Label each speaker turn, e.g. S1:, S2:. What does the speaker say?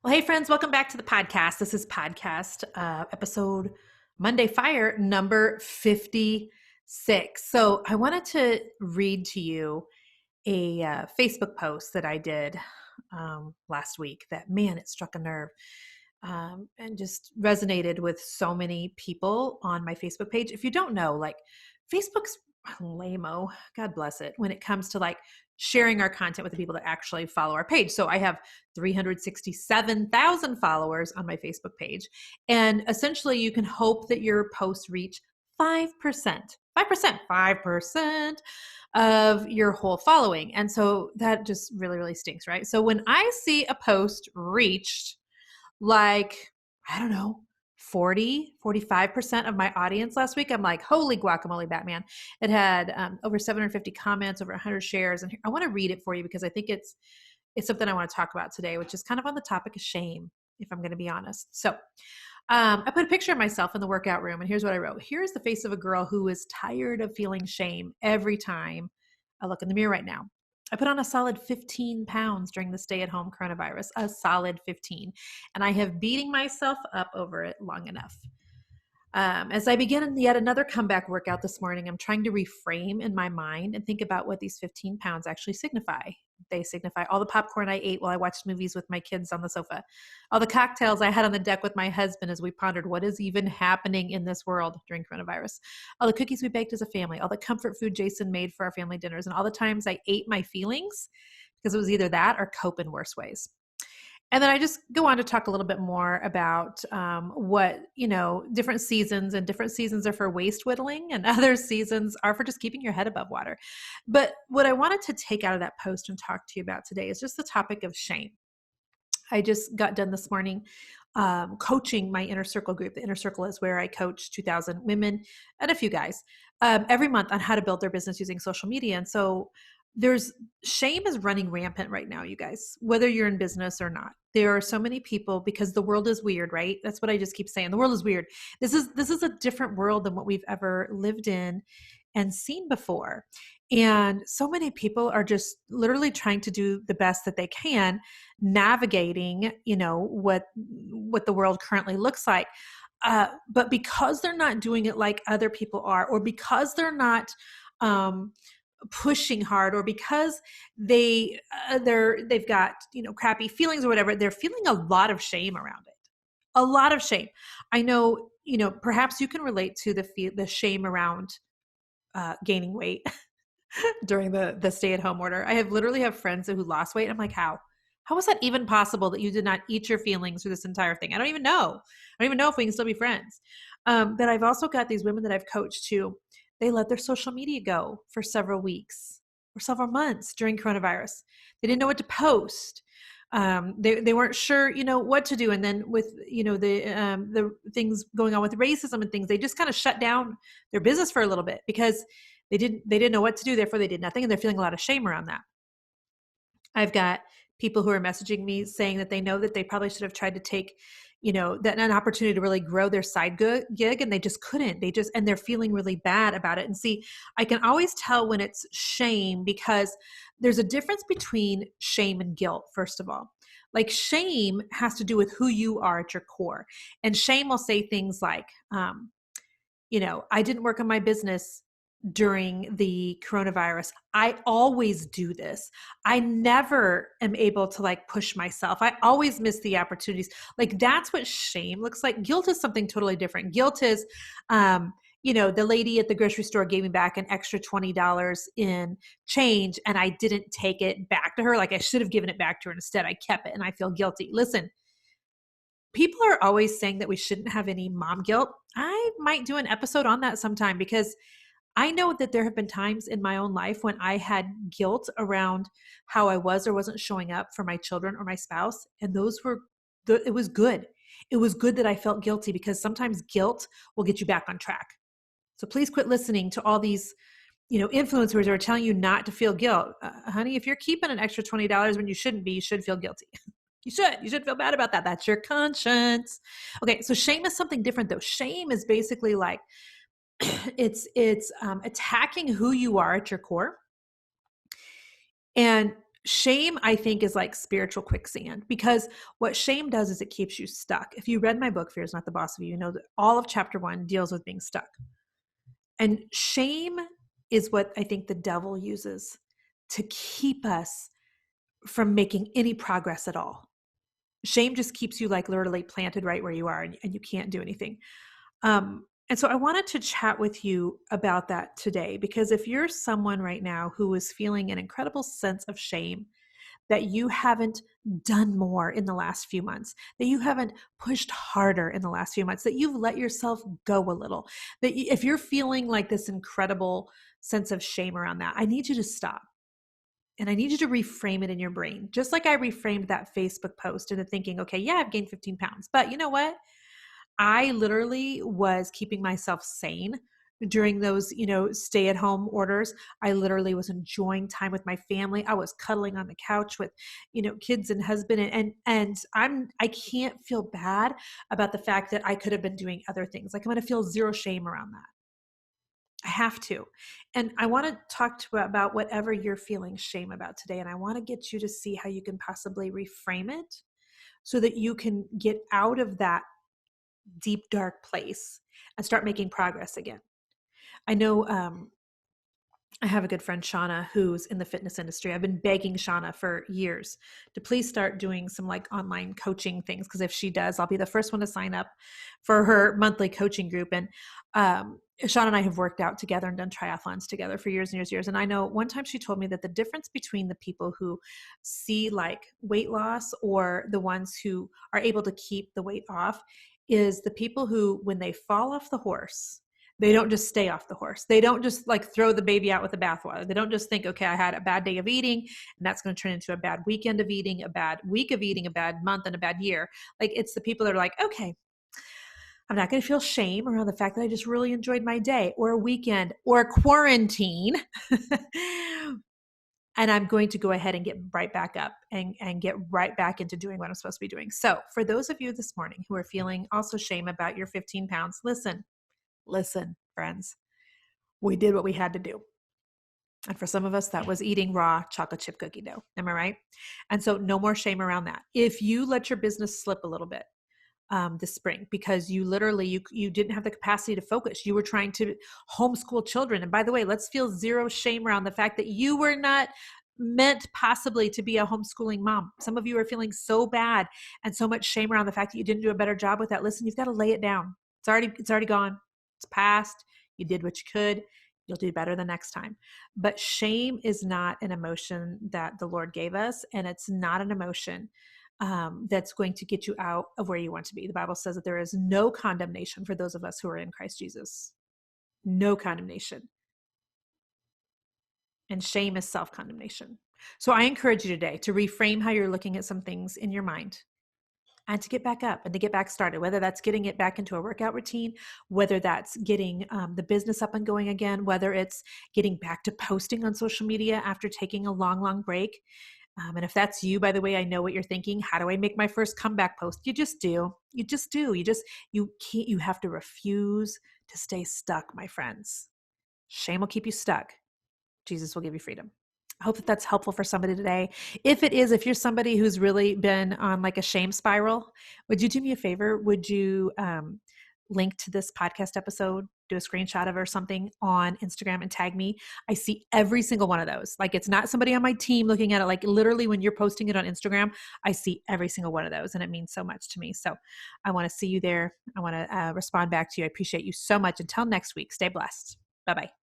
S1: Well, hey, friends, welcome back to the podcast. This is podcast episode Monday Fire number 56. So I wanted to read to you a Facebook post that I did last week that, man, it struck a nerve and just resonated with so many people on my Facebook page. If you don't know, like Facebook's lame-o, God bless it, when it comes to like sharing our content with the people that actually follow our page. So I have 367,000 followers on my Facebook page. And essentially you can hope that your posts reach 5%, 5% of your whole following. And so that just really, really stinks, right? So when I see a post reached like, I don't know, 45% of my audience last week, I'm like, holy guacamole, Batman. It had over 750 comments, over 100 shares. And I want to read it for you because I think it's something I want to talk about today, which is kind of on the topic of shame, if I'm going to be honest. So I put a picture of myself in the workout room, and here's what I wrote. Here's the face of a girl who is tired of feeling shame every time I look in the mirror right now. I put on a solid 15 pounds during the stay-at-home coronavirus, a solid 15, and I have beating myself up over it long enough. As I begin yet another comeback workout this morning, I'm trying to reframe in my mind and think about what these 15 pounds actually signify. They signify all the popcorn I ate while I watched movies with my kids on the sofa, all the cocktails I had on the deck with my husband as we pondered what is even happening in this world during coronavirus, all the cookies we baked as a family, all the comfort food Jason made for our family dinners, and all the times I ate my feelings because it was either that or cope in worse ways. And then I just go on to talk a little bit more about what, different seasons, and different seasons are for waist whittling and other seasons are for just keeping your head above water. But what I wanted to take out of that post and talk to you about today is just the topic of shame. I just got done this morning coaching my inner circle group. The inner circle is where I coach 2,000 women and a few guys every month on how to build their business using social media. And so there's shame is running rampant right now, you guys, whether you're in business or not. There are so many people because the world is weird, right? That's what I just keep saying. The world is weird. This is a different world than what we've ever lived in and seen before. And so many people are just literally trying to do the best that they can, navigating, what the world currently looks like. But because they're not doing it like other people are, or because they're not pushing hard, or because they've got crappy feelings or whatever, they're feeling a lot of shame around it. A lot of shame. I know, perhaps you can relate to the shame around gaining weight during the stay-at-home order. I literally have friends who lost weight. I'm like, how was that even possible that you did not eat your feelings through this entire thing? I don't even know if we can still be friends. But I've also got these women that I've coached too. They let their social media go for several weeks or several months during coronavirus. They didn't know what to post. They weren't sure, what to do. And then with, the things going on with racism and things, they just kind of shut down their business for a little bit because they didn't know what to do. Therefore they did nothing. And they're feeling a lot of shame around that. I've got people who are messaging me saying that they know that they probably should have tried to take, that an opportunity to really grow their side gig, and they just couldn't. And they're feeling really bad about it. And see, I can always tell when it's shame because there's a difference between shame and guilt, first of all. Like shame has to do with who you are at your core. And shame will say things like, I didn't work on my business during the coronavirus. I always do this. I never am able to push myself. I always miss the opportunities. That's what shame looks like. Guilt is something totally different. Guilt is, the lady at the grocery store gave me back an extra $20 in change and I didn't take it back to her. I should have given it back to her. Instead, I kept it and I feel guilty. Listen, people are always saying that we shouldn't have any mom guilt. I might do an episode on that sometime because I know that there have been times in my own life when I had guilt around how I was or wasn't showing up for my children or my spouse. And it was good. It was good that I felt guilty because sometimes guilt will get you back on track. So please quit listening to all these, influencers who are telling you not to feel guilt. Honey, if you're keeping an extra $20 when you shouldn't be, you should feel guilty. You should feel bad about that. That's your conscience. Okay. So shame is something different though. Shame is basically it's attacking who you are at your core. And Shame, I think, is like spiritual quicksand, because what shame does is it keeps you stuck. If you read my book, Fear is Not the Boss of You, you know that all of chapter 1 deals with being stuck. And shame is what I think the devil uses to keep us from making any progress at all. Shame just keeps you like literally planted right where you are, and you can't do anything. And so I wanted to chat with you about that today, because if you're someone right now who is feeling an incredible sense of shame that you haven't done more in the last few months, that you haven't pushed harder in the last few months, that you've let yourself go a little, that if you're feeling like this incredible sense of shame around that, I need you to stop. And I need you to reframe it in your brain. Just like I reframed that Facebook post into thinking, okay, yeah, I've gained 15 pounds. But you know what? I literally was keeping myself sane during those, stay at home orders. I literally was enjoying time with my family. I was cuddling on the couch with, kids and husband, and I can't feel bad about the fact that I could have been doing other things. Like, I'm going to feel zero shame around that. I have to. And I want to talk to you about whatever you're feeling shame about today. And I want to get you to see how you can possibly reframe it so that you can get out of that deep, dark place and start making progress again. I know I have a good friend, Shauna, who's in the fitness industry. I've been begging Shauna for years to please start doing some like online coaching things, because if she does, I'll be the first one to sign up for her monthly coaching group. And Shauna and I have worked out together and done triathlons together for years and years and years. And I know one time she told me that the difference between the people who see like weight loss or the ones who are able to keep the weight off is the people who, when they fall off the horse, they don't just stay off the horse. They don't just like throw the baby out with the bathwater. They don't just think, okay, I had a bad day of eating and that's going to turn into a bad weekend of eating, a bad week of eating, a bad month, and a bad year. Like, it's the people that are like, okay, I'm not going to feel shame around the fact that I just really enjoyed my day or a weekend or quarantine. And I'm going to go ahead and get right back up and get right back into doing what I'm supposed to be doing. So for those of you this morning who are feeling also shame about your 15 pounds, listen, friends, we did what we had to do. And for some of us, that was eating raw chocolate chip cookie dough. Am I right? And so no more shame around that. If you let your business slip a little bit this spring because you literally, you didn't have the capacity to focus, you were trying to homeschool children. And by the way, let's feel zero shame around the fact that you were not meant possibly to be a homeschooling mom. Some of you are feeling so bad and so much shame around the fact that you didn't do a better job with that. Listen, you've got to lay it down. It's already gone. It's past. You did what you could. You'll do better the next time. But shame is not an emotion that the Lord gave us, and it's not an emotion that's going to get you out of where you want to be. The Bible says that there is no condemnation for those of us who are in Christ Jesus. No condemnation. And shame is self-condemnation. So I encourage you today to reframe how you're looking at some things in your mind and to get back up and to get back started, whether that's getting it back into a workout routine, whether that's getting the business up and going again, whether it's getting back to posting on social media after taking a long, long break. And if that's you, by the way, I know what you're thinking. How do I make my first comeback post? You just do. You just do. You can't, you have to refuse to stay stuck, my friends. Shame will keep you stuck. Jesus will give you freedom. I hope that that's helpful for somebody today. If it is, if you're somebody who's really been on like a shame spiral, would you do me a favor? Would you link to this podcast episode, do a screenshot of it or something on Instagram and tag me? I see every single one of those. Like, it's not somebody on my team looking at it. Like, literally when you're posting it on Instagram, I see every single one of those, and it means so much to me. So I want to see you there. I want to respond back to you. I appreciate you so much. Until next week, stay blessed. Bye-bye.